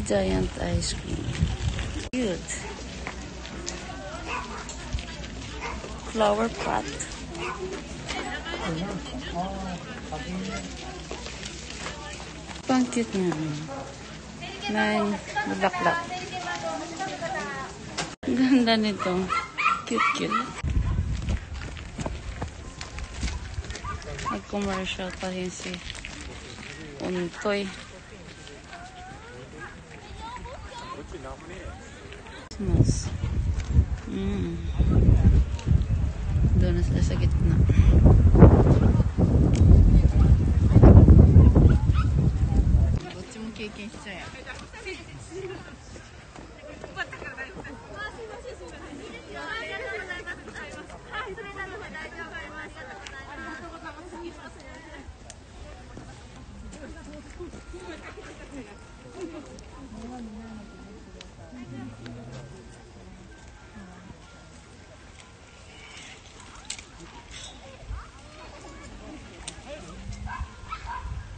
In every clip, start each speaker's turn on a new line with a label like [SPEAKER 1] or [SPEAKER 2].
[SPEAKER 1] Giant ice cream. Cute. Flower pot. Pang cute niya. May bulaklak. Ganda nito. Cute. Nag-commercial pa rin si Untoy. Christmas. Doon na sila sa gitna.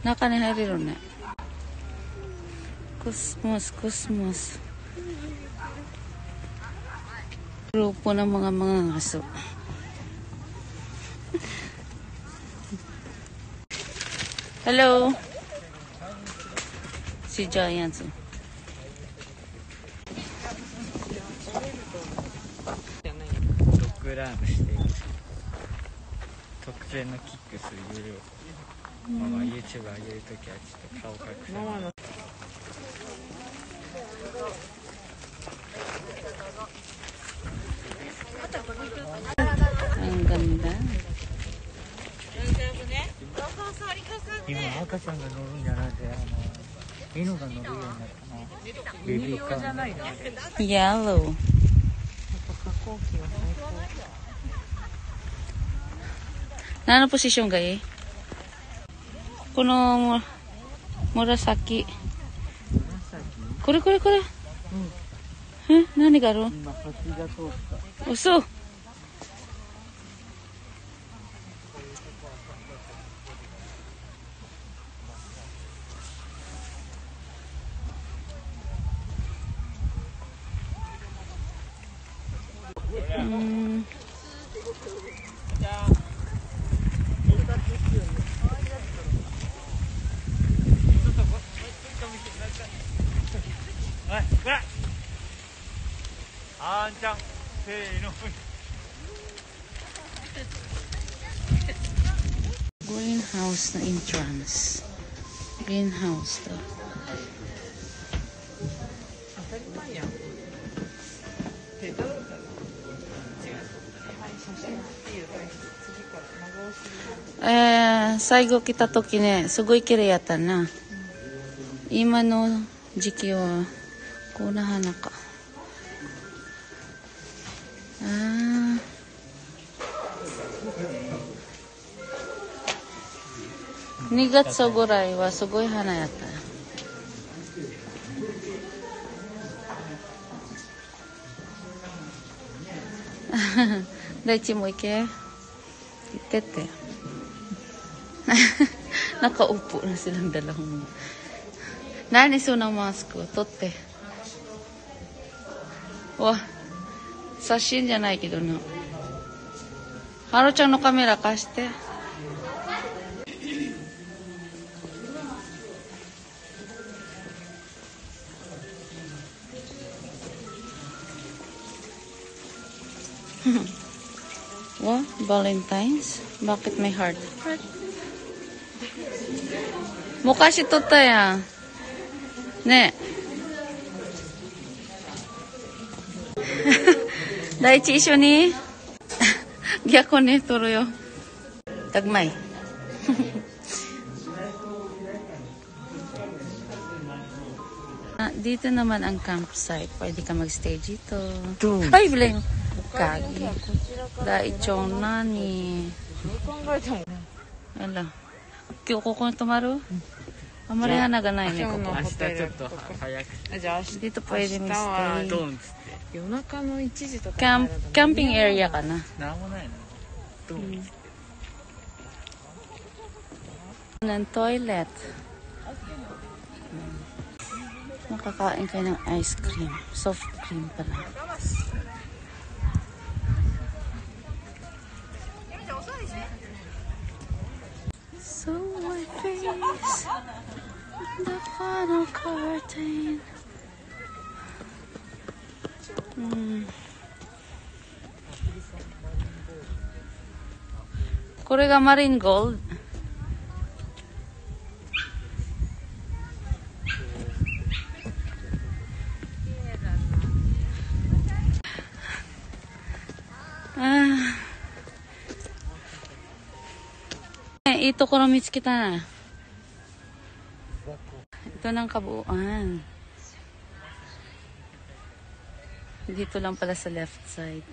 [SPEAKER 1] Naka ni hariro na. Kusmos. Grupo ng mga aso. Hello. Si Giant.
[SPEAKER 2] ドッグランして特典のキックする有料。YouTube 上げるときはちょっと顔隠す。
[SPEAKER 1] Ang ganda.
[SPEAKER 2] 今赤ちゃんが乗るんじゃなくて犬が乗るようになったな。ベビーカー。
[SPEAKER 1] Yellow. Ano posisyon gay? Kuno Murasaki. Kore. Nani ga aru? Uso. Greenhouse na entrance. Greenhouse to. Saigo kita toki ne, sugoi kire yatta na. Ima no jiki wa ko na hana ka. 2月ぐらいはすごい花やった。大地も行け。行ってって。Nakaupo na silang dalawang. Nani so ng mask ko? Totte. Wah. Sashin じゃないけどな。ハロちゃんのカメラ貸して。What? Valentine's? Bakit may heart? Mukha si Tota ya. Ne. Daichi isho ni. Gyako ne turo yo. Tagmay. Dito naman ang campsite. Pwede ka magstay dito. Ay, bilay. Kagi. Daichon na ni. Ala. Kiko ko tumaru? Amari nga naganay ni ko. Dito pwede magstay. Camping area ka na. Ng toilet. Makakain kayo ng ice cream. Soft cream pala. So my face, the final curtain. これがマリンゴールド。いいところ見つけたな。ito ng kabuuan. Dito lang pala sa left side.